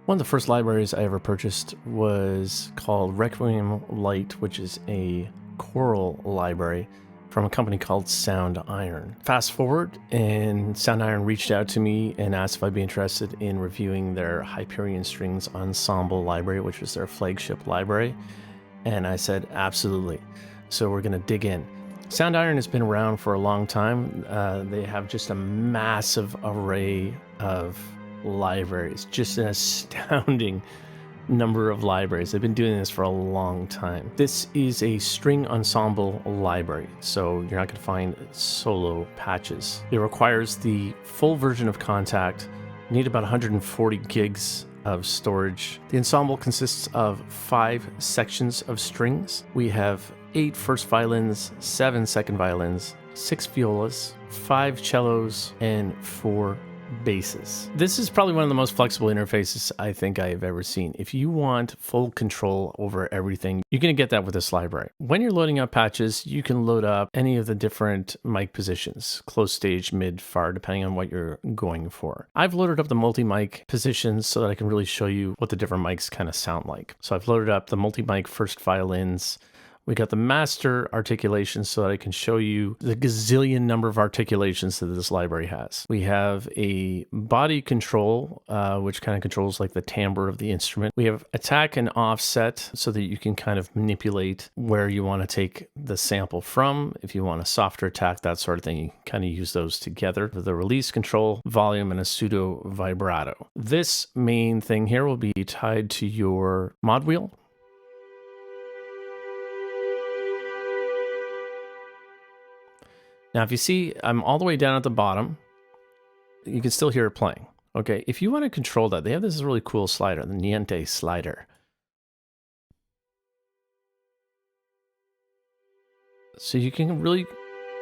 One of the first libraries I ever purchased was called Requiem Lite, which is a choral library from a company called Soundiron. Fast forward, and Soundiron reached out to me and asked if I'd be interested in reviewing their Hyperion Strings Ensemble library, which was their flagship library. And I said, absolutely. So we're going to dig in. Soundiron has been around for a long time. They have just a massive array of libraries, just an astounding number of libraries. They've been doing this for a long time. This is a string ensemble library, so you're not going to find solo patches. It requires the full version of Contact. You need about 140 gigs of storage. The ensemble consists of 5 sections of strings. We have 8 first violins, 7 second violins, 6 violas, 5 cellos, and 4 basses. This is probably one of the most flexible interfaces I think I've ever seen. If you want full control over everything, you're going to get that with this library. When you're loading up patches, you can load up any of the different mic positions, close stage, mid, far, depending on what you're going for. I've loaded up the multi-mic positions so that I can really show you what the different mics kind of sound like. So I've loaded up the multi-mic first violins. We got the master articulations so that I can show you the gazillion number of articulations that this library has. We have a body control, which kind of controls like the timbre of the instrument. We have attack and offset so that you can kind of manipulate where you want to take the sample from. If you want a softer attack, that sort of thing, you kind of use those together. The release control, volume, and a pseudo vibrato. This main thing here will be tied to your mod wheel. Now, if you see, I'm all the way down at the bottom. You can still hear it playing. Okay, if you want to control that, they have this really cool slider, the Niente slider. So you can really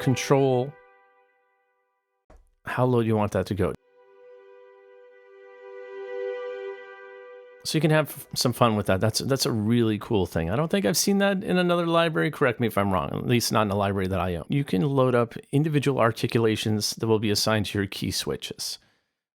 control how low you want that to go. So you can have some fun with that. That's a really cool thing. I don't think I've seen that in another library. Correct me if I'm wrong, at least not in a library that I own. You can load up individual articulations that will be assigned to your key switches.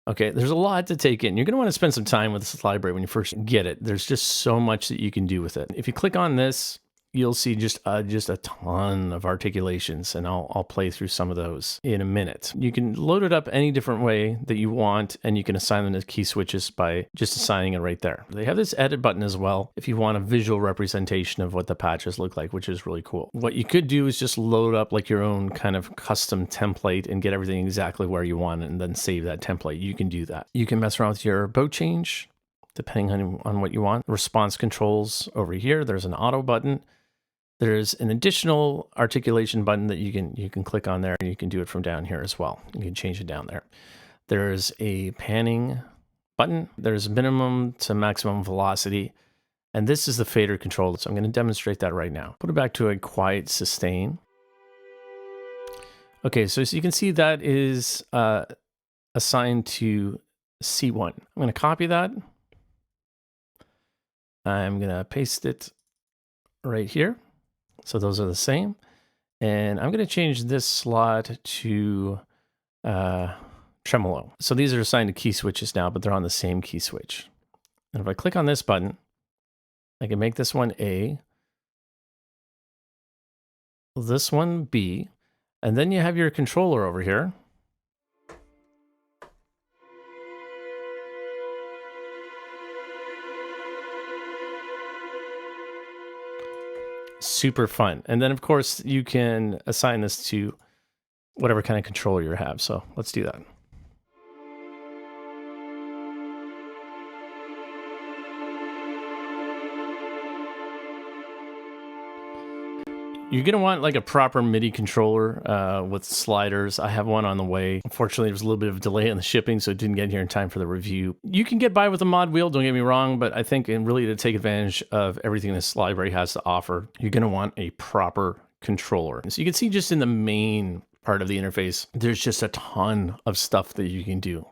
Okay, there's a lot to take in. You're going to want to spend some time with this library when you first get it. There's just so much that you can do with it. If you click on this, you'll see just a ton of articulations, and I'll play through some of those in a minute. You can load it up any different way that you want, and you can assign them to key switches by just assigning it right there. They have this edit button as well if you want a visual representation of what the patches look like, which is really cool. What you could do is just load up like your own kind of custom template and get everything exactly where you want it and then save that template. You can do that. You can mess around with your bow change depending on what you want. Response controls over here. There's an auto button. There's an additional articulation button that you can click on there, and you can do it from down here as well. You can change it down there. There's a panning button. There's minimum to maximum velocity, and this is the fader control. So I'm going to demonstrate that right now. Put it back to a quiet sustain. Okay, so you can see that is assigned to C1. I'm going to copy that. I'm going to paste it right here. So those are the same. And I'm going to change this slot to tremolo. So these are assigned to key switches now, but they're on the same key switch. And if I click on this button, I can make this one A, this one B, and then you have your controller over here. Super fun. And then, of course, you can assign this to whatever kind of controller you have. So let's do that. You're going to want like a proper MIDI controller with sliders. I have one on the way. Unfortunately, there's a little bit of a delay in the shipping, so it didn't get here in time for the review. You can get by with a mod wheel, don't get me wrong, but I think really to take advantage of everything this library has to offer, you're going to want a proper controller. So you can see just in the main part of the interface, there's just a ton of stuff that you can do.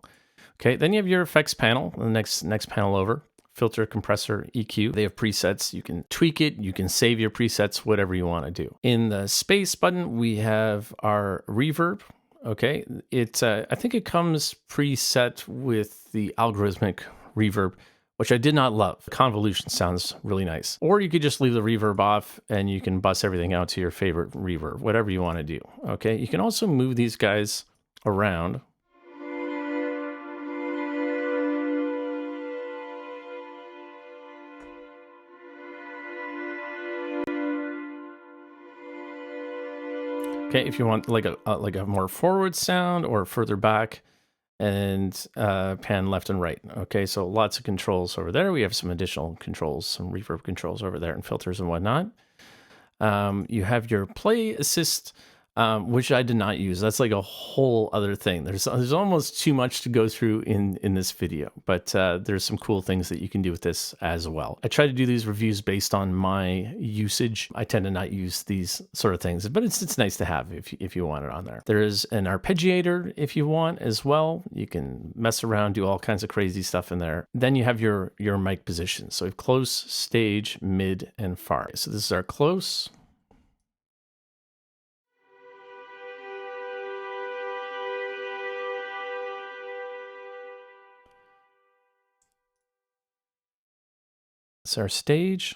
Okay, then you have your effects panel, the next panel over. Filter, compressor, EQ. They have presets. You can tweak it. You can save your presets, whatever you want to do. In the space button, we have our reverb. Okay, I think it comes preset with the algorithmic reverb, which I did not love. Convolution sounds really nice. Or you could just leave the reverb off and you can bust everything out to your favorite reverb, whatever you want to do. Okay, you can also move these guys around. Okay, if you want like a more forward sound or further back, and pan left and right. Okay, so lots of controls over there. We have some additional controls, some reverb controls over there, and filters and whatnot. You have your play assist, which I did not use. That's like a whole other thing. There's almost too much to go through in this video, but there's some cool things that you can do with this as well. I try to do these reviews based on my usage. I tend to not use these sort of things, but it's nice to have if you want it on there. There's an arpeggiator if you want as well. You can mess around, do all kinds of crazy stuff in there. Then you have your mic positions. So we have close, stage, mid, and far. So this is our close. It's our stage.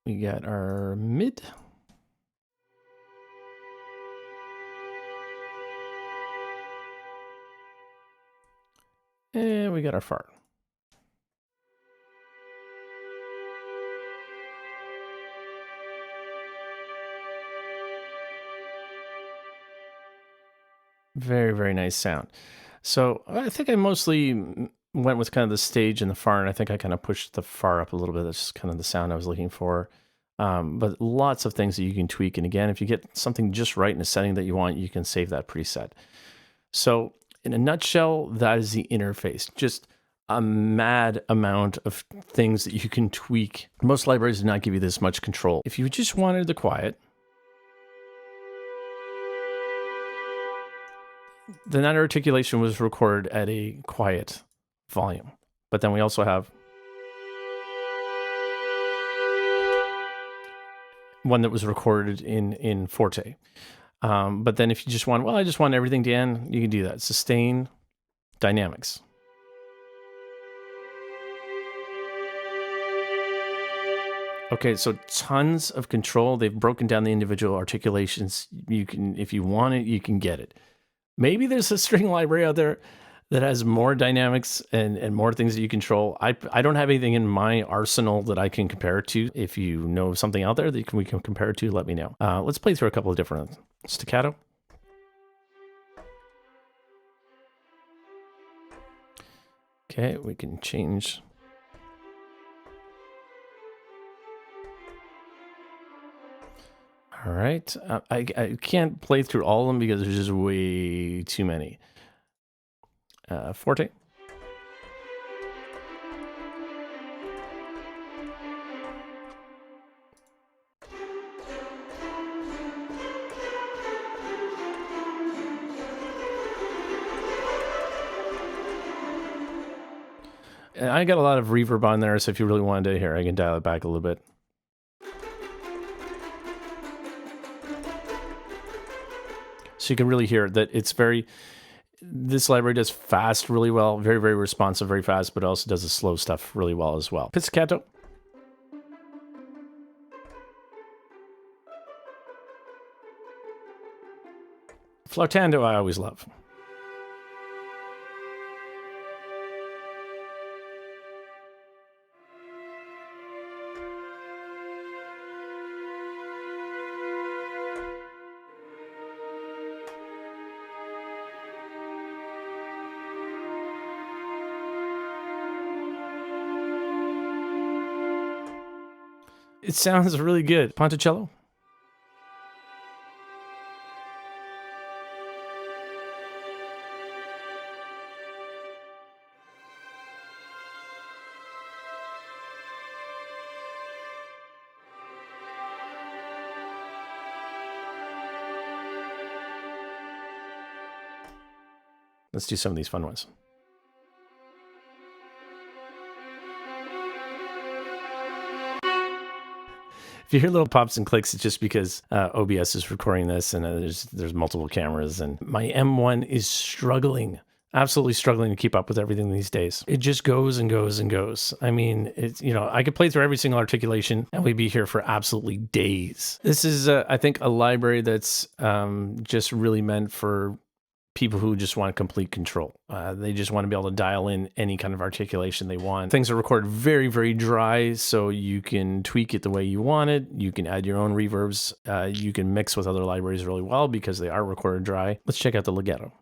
We got our mid. And we got our far. Very, very nice sound. So I think I mostly went with kind of the stage and the far, and I think I kind of pushed the far up a little bit. That's kind of the sound I was looking for. But lots of things that you can tweak. And again, if you get something just right in a setting that you want, you can save that preset. So in a nutshell, that is the interface. Just a mad amount of things that you can tweak. Most libraries do not give you this much control. If you just wanted the quiet, the that articulation was recorded at a quiet volume. But then we also have one that was recorded in forte. But then if you just want, well, I just want everything to end, you can do that. Sustain, dynamics. Okay, so tons of control. They've broken down the individual articulations. You can, if you want it, you can get it. Maybe there's a string library out there that has more dynamics and more things that you control. I don't have anything in my arsenal that I can compare it to. If you know something out there that we can compare it to, let me know. Let's play through a couple of different. Staccato. Okay, we can change. All right, I can't play through all of them because there's just way too many. Forte. And I got a lot of reverb on there, so if you really wanted to hear, I can dial it back a little bit. So you can really hear that it's very, this library does fast really well, very, very responsive, very fast, but also does the slow stuff really well as well. Pizzicato. Flautando I always love. It sounds really good. Ponticello. Let's do some of these fun ones. If you hear little pops and clicks, it's just because OBS is recording this, and there's multiple cameras, and my M1 is struggling. Absolutely struggling to keep up with everything these days. It just goes and goes and goes. I mean, it's, you know, I could play through every single articulation and we'd be here for absolutely days. This is, I think, a library that's just really meant for people who just want complete control. They just want to be able to dial in any kind of articulation they want. Things are recorded very, very dry, so you can tweak it the way you want it. You can add your own reverbs. You can mix with other libraries really well because they are recorded dry. Let's check out the legato.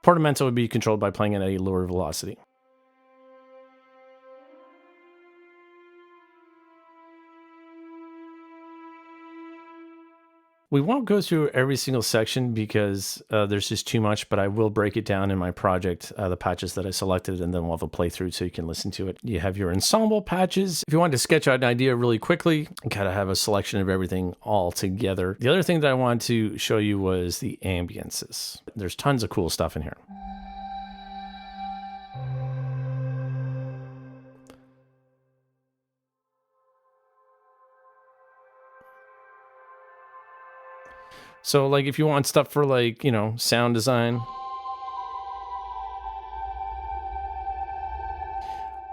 Portamento would be controlled by playing at a lower velocity. We won't go through every single section because there's just too much, but I will break it down in my project, the patches that I selected, and then we'll have a playthrough so you can listen to it. You have your ensemble patches. If you wanted to sketch out an idea really quickly, you kind of have a selection of everything all together. The other thing that I wanted to show you was the ambiances. There's tons of cool stuff in here. So like if you want stuff for like, you know, sound design,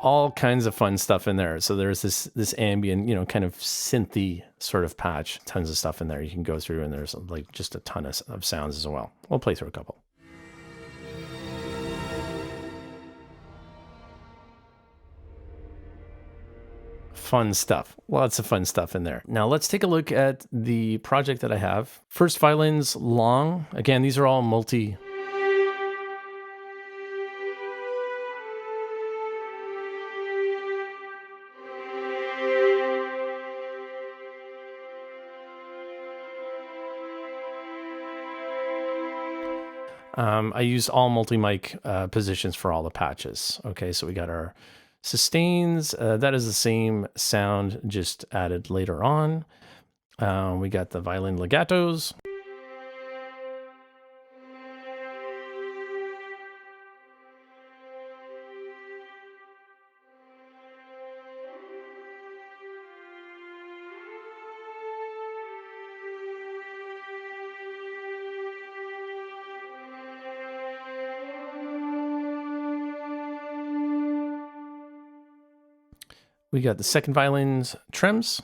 all kinds of fun stuff in there. So there's this ambient, you know, kind of synthy sort of patch, tons of stuff in there you can go through, and there's like just a ton of sounds as well. We'll play through a couple. Fun stuff. Lots of fun stuff in there. Now let's take a look at the project that I have. First violins long. Again, these are all multi. I used all multi-mic positions for all the patches. Okay, so we got our sustains. That is the same sound, just added later on. We got the violin legatos. We got the second violin's trems.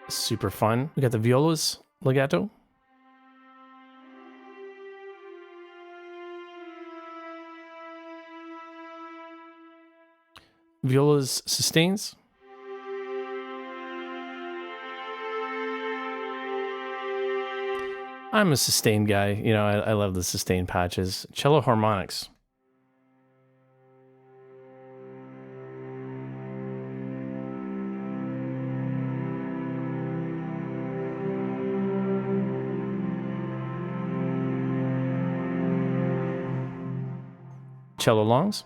Super fun. We got the viola's legato. Viola's sustains. I'm a sustain guy. You know, I love the sustain patches. Cello harmonics. Cello longs.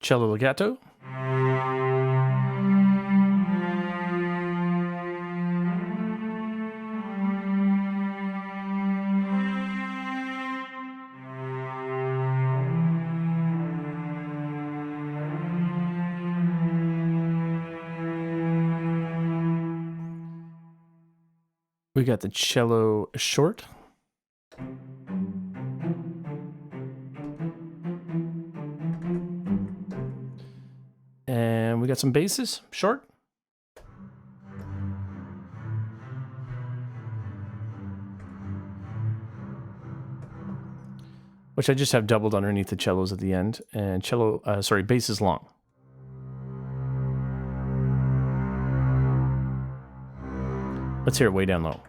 Cello legato. We got the cello short. And we got some basses, short. which I just have doubled underneath the cellos at the end, and bass is long. Let's hear it way down low.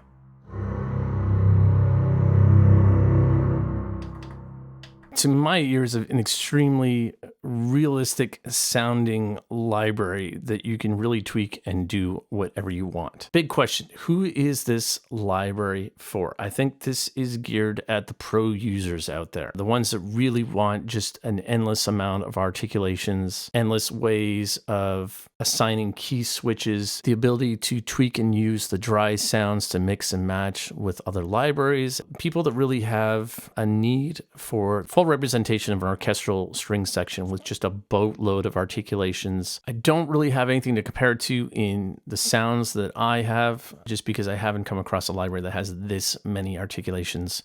To my ears, an extremely realistic sounding library that you can really tweak and do whatever you want. Big question, who is this library for? I think this is geared at the pro users out there, the ones that really want just an endless amount of articulations, endless ways of assigning key switches, the ability to tweak and use the dry sounds to mix and match with other libraries, people that really have a need for full representation of an orchestral string section with just a boatload of articulations. I don't really have anything to compare it to in the sounds that I have, just because I haven't come across a library that has this many articulations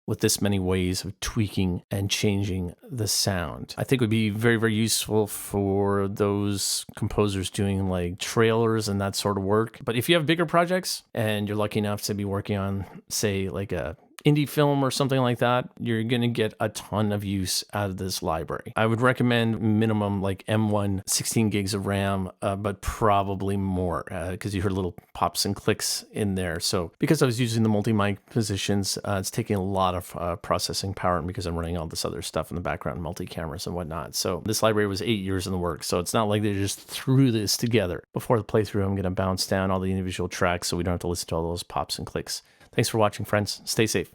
with this many ways of tweaking and changing the sound. I think it would be very, very useful for those composers doing like trailers and that sort of work. But if you have bigger projects and you're lucky enough to be working on, say, like a indie film or something like that, you're going to get a ton of use out of this library. I would recommend minimum like M1 16 gigs of RAM, but probably more because you heard little pops and clicks in there. So because I was using the multi-mic positions, it's taking a lot of processing power, and because I'm running all this other stuff in the background, multi-cameras and whatnot. So this library was 8 years in the works. So it's not like they just threw this together. Before the playthrough, I'm going to bounce down all the individual tracks so we don't have to listen to all those pops and clicks. Thanks for watching, friends. Stay safe.